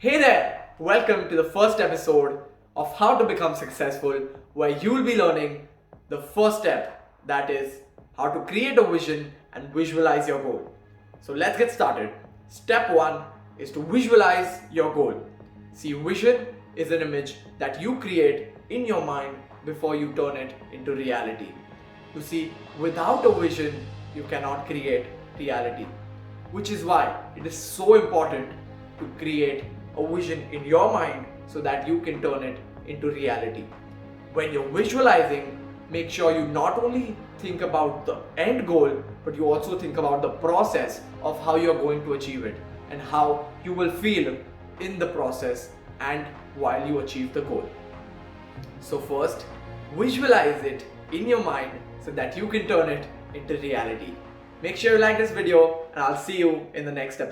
Hey there! Welcome to the first episode of How to Become Successful, where you'll be learning the first step, that is, how to create a vision and visualize your goal. So let's get started. Step 1 is to visualize your goal. See, vision is an image that you create in your mind before you turn it into reality. You see, without a vision, you cannot create reality, which is why it is so important to create a vision in your mind so that you can turn it into reality. When you're visualizing, make sure you not only think about the end goal, but you also think about the process of how you're going to achieve it and how you will feel in the process and while you achieve the goal. So first, visualize it in your mind so that you can turn it into reality. Make sure you like this video and I'll see you in the next episode.